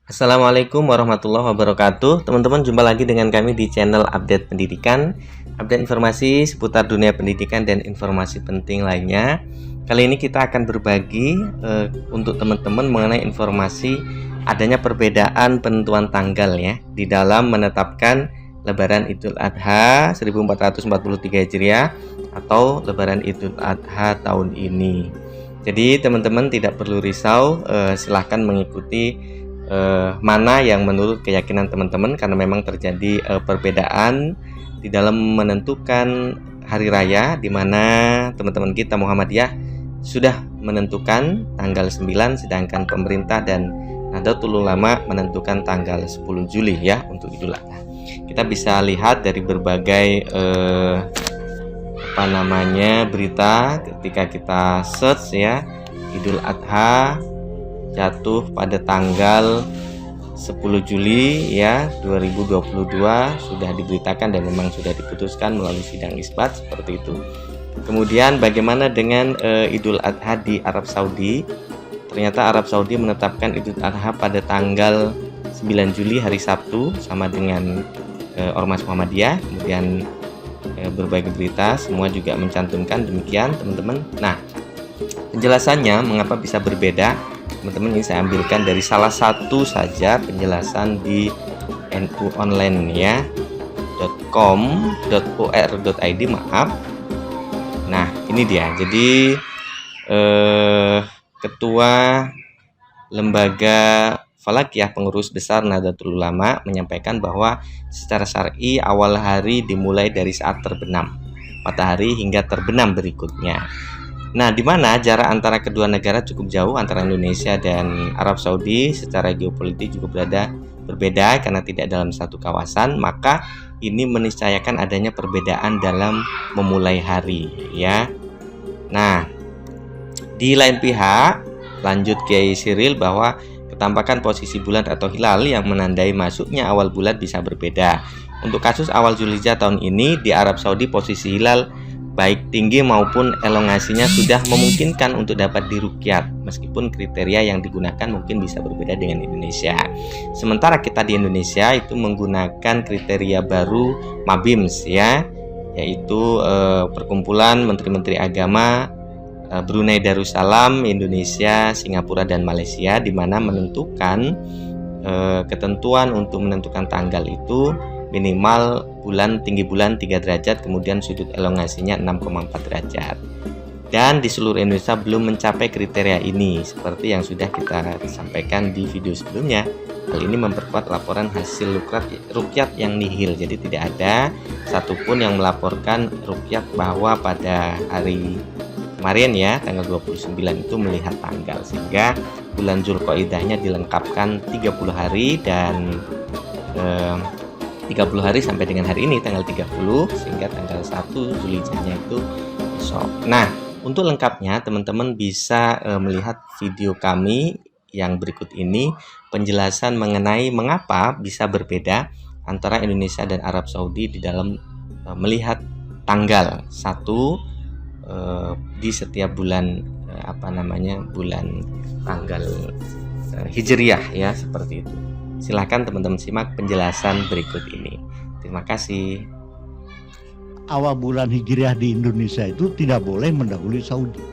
Assalamualaikum warahmatullahi wabarakatuh. Teman-teman, jumpa lagi dengan kami di channel Update Pendidikan. Update informasi seputar dunia pendidikan dan informasi penting lainnya. Kali ini kita akan berbagi untuk teman-teman mengenai informasi adanya perbedaan penentuan tanggal ya di dalam menetapkan Lebaran Idul Adha 1443 Hijriah atau Lebaran Idul Adha tahun ini. Jadi teman-teman tidak perlu risau, silahkan mengikuti mana yang menurut keyakinan teman-teman, karena memang terjadi perbedaan di dalam menentukan hari raya, di mana teman-teman kita Muhammadiyah sudah menentukan tanggal 9, sedangkan pemerintah dan Nahdlatul Ulama menentukan tanggal 10 Juli ya untuk Idul Adha. Kita bisa lihat dari berbagai berita ketika kita search ya, Idul Adha jatuh pada tanggal 10 Juli ya 2022, sudah diberitakan dan memang sudah diputuskan melalui sidang isbat seperti itu. Kemudian bagaimana dengan Idul Adha di Arab Saudi? Ternyata Arab Saudi menetapkan Idul Adha pada tanggal 9 Juli hari Sabtu sama dengan Ormas Muhammadiyah. Kemudian berbagai berita semua juga mencantumkan demikian teman-teman. Nah, penjelasannya mengapa bisa berbeda, teman-teman, ini saya ambilkan dari salah satu saja penjelasan di nuonline ya .com.or.id, maaf. Nah, ini dia. Jadi Ketua Lembaga Falakiyah Pengurus Besar Nahdlatul Ulama menyampaikan bahwa secara syar'i awal hari dimulai dari saat terbenam matahari hingga terbenam berikutnya. Nah, di mana jarak antara kedua negara cukup jauh, antara Indonesia dan Arab Saudi secara geopolitik juga berbeda karena tidak dalam satu kawasan, maka ini meniscayakan adanya perbedaan dalam memulai hari ya. Nah, di lain pihak, lanjut Kiai Siril bahwa ketampakan posisi bulan atau hilal yang menandai masuknya awal bulan bisa berbeda. Untuk kasus awal Zulhijjah tahun ini di Arab Saudi, posisi hilal baik tinggi maupun elongasinya sudah memungkinkan untuk dapat diruqyat, meskipun kriteria yang digunakan mungkin bisa berbeda dengan Indonesia. Sementara kita di Indonesia itu menggunakan kriteria baru MABIMS ya, yaitu perkumpulan menteri-menteri agama Brunei Darussalam, Indonesia, Singapura dan Malaysia, di mana menentukan ketentuan untuk menentukan tanggal itu minimal tinggi bulan 3 derajat, kemudian sudut elongasinya 6,4 derajat. Dan di seluruh Indonesia belum mencapai kriteria ini, seperti yang sudah kita sampaikan di video sebelumnya. Hal ini memperkuat laporan hasil ruqyat yang nihil. Jadi tidak ada satupun yang melaporkan ruqyat bahwa pada hari kemarin ya tanggal 29 itu melihat tanggal, sehingga bulan Zulqa'idahnya dilengkapkan 30 hari dan 30 hari sampai dengan hari ini tanggal 30, sehingga tanggal 1 Zulhijjahnya itu besok. Nah, untuk lengkapnya teman-teman bisa melihat video kami yang berikut ini, penjelasan mengenai mengapa bisa berbeda antara Indonesia dan Arab Saudi di dalam melihat tanggal 1 di setiap bulan bulan tanggal Hijriah ya, seperti itu. Silahkan teman-teman simak penjelasan berikut ini. Terima kasih. Awal bulan Hijriah di Indonesia itu tidak boleh mendahului Saudi.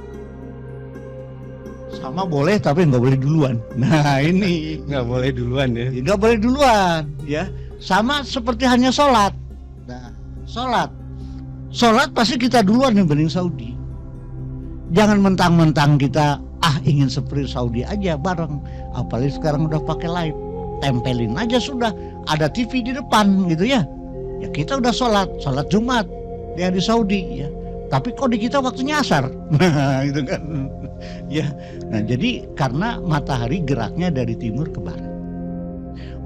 Sama boleh tapi nggak boleh duluan. Nah ini nggak boleh duluan ya. Nggak boleh duluan ya. Sama seperti hanya sholat. Nah, sholat pasti kita duluan dibanding Saudi. Jangan mentang-mentang kita ingin seperti Saudi aja bareng. Apalagi sekarang udah pakai live. Tempelin aja sudah, ada TV di depan gitu ya. Ya kita udah sholat Jumat ya di Saudi ya. Tapi kok di kita waktunya asar. Nah gitu kan. Ya. Nah jadi karena matahari geraknya dari timur ke barat.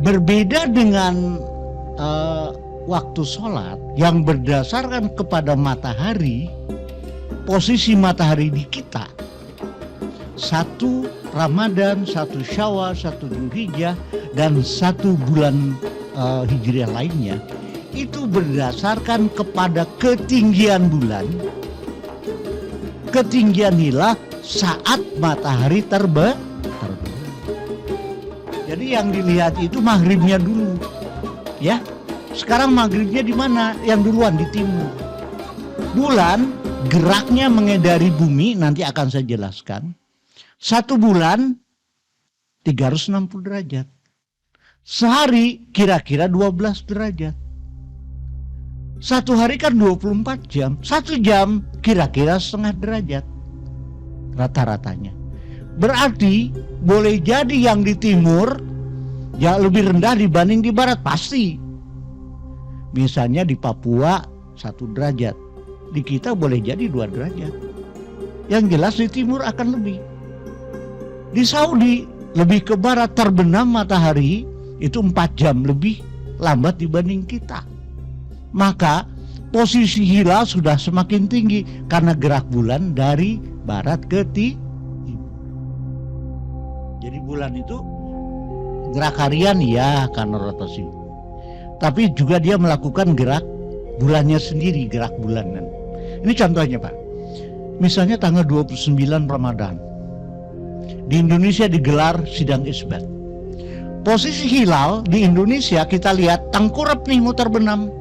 Berbeda dengan waktu sholat yang berdasarkan kepada matahari, posisi matahari di kita. 1 Ramadan, 1 Syawal, 1 Dzulhijjah, dan 1 bulan Hijriah lainnya itu berdasarkan kepada ketinggian bulan, ketinggian hilal saat matahari terbenam. Jadi yang dilihat itu maghribnya dulu, ya. Sekarang maghribnya di mana? Yang duluan di timur. Bulan geraknya mengedari bumi, nanti akan saya jelaskan. 1 bulan 360 derajat. Sehari kira-kira 12 derajat. 1 hari kan 24 jam. 1 jam kira-kira setengah derajat. Rata-ratanya. Berarti boleh jadi yang di timur ya lebih rendah dibanding di barat, pasti. Misalnya di Papua 1 derajat. Di kita boleh jadi 2 derajat. Yang jelas di timur akan lebih. Di Saudi lebih ke barat, terbenam matahari itu 4 jam lebih lambat dibanding kita. Maka posisi hilal sudah semakin tinggi karena gerak bulan dari barat ke timur. Jadi bulan itu gerak harian ya karena rotasi. Tapi juga dia melakukan gerak bulannya sendiri, gerak bulanan. Ini contohnya Pak. Misalnya tanggal 29 Ramadan. Di Indonesia digelar sidang isbat. Posisi hilal di Indonesia kita lihat tengkurap nih, muter benam.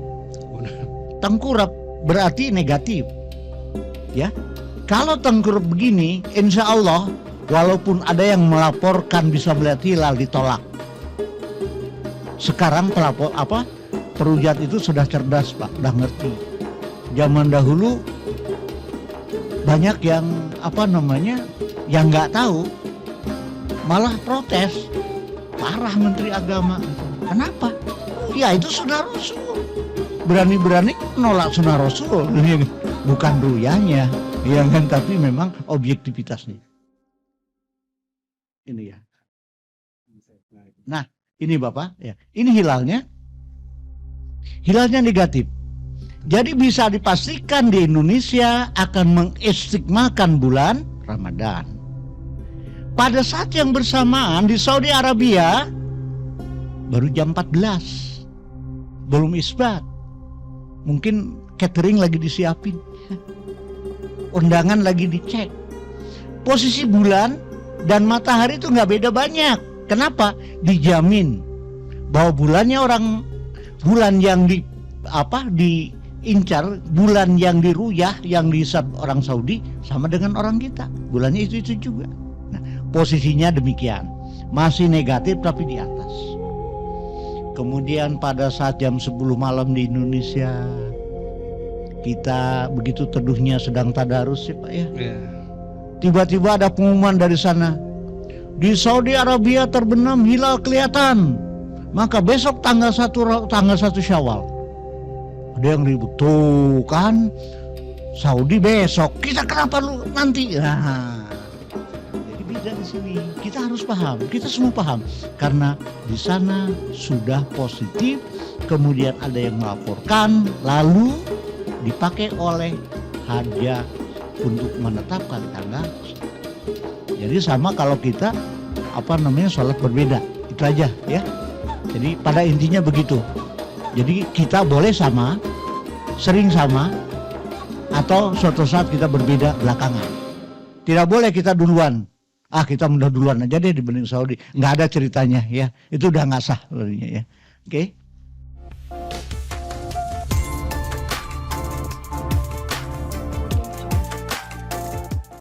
Tengkurap berarti negatif. Ya. Kalau tengkurap begini, insya Allah walaupun ada yang melaporkan bisa melihat hilal, ditolak. Sekarang perujat itu sudah cerdas Pak, udah ngerti. Zaman dahulu banyak yang yang nggak tahu, malah protes. Parah Menteri Agama. Kenapa? Ya itu sunnah Rasul. Berani-berani menolak sunnah Rasul. Bukan ruyanya, ya kan, tapi memang objektivitasnya. Ini ya. Nah, ini Bapak, ya. Ini hilalnya. Hilalnya negatif. Jadi bisa dipastikan di Indonesia akan mengistiqmalkan bulan Ramadan. Pada saat yang bersamaan di Saudi Arabia baru jam 14. Belum isbat. Mungkin catering lagi disiapin. Undangan lagi dicek. Posisi bulan dan matahari itu nggak beda banyak. Kenapa? Dijamin bahwa bulan yang diincar, bulan yang diruyah, yang dihisab orang Saudi sama dengan orang kita. Bulannya itu juga. Nah, posisinya demikian. Masih negatif tapi di atas. Kemudian pada saat jam 10 malam di Indonesia, kita begitu teduhnya sedang tadarus ya Pak ya. Tiba-tiba ada pengumuman dari sana. Di Saudi Arabia terbenam hilal kelihatan. Maka besok tanggal 1 Syawal. Ada yang ribut, tuh kan Saudi besok, kita kenapa lu nanti? Nah, jadi beda di sini. Kita harus paham, kita semua paham. Karena di sana sudah positif, kemudian ada yang melaporkan, lalu dipakai oleh Hajjah untuk menetapkan tanggal. Jadi sama kalau kita sholat berbeda, itu aja ya. Jadi pada intinya begitu. Jadi kita boleh sama, sering sama, atau suatu saat kita berbeda belakangan. Tidak boleh kita duluan. Kita udah duluan aja deh dibanding Saudi. Nggak ada ceritanya ya. Itu udah nggak sah. Ya. Oke.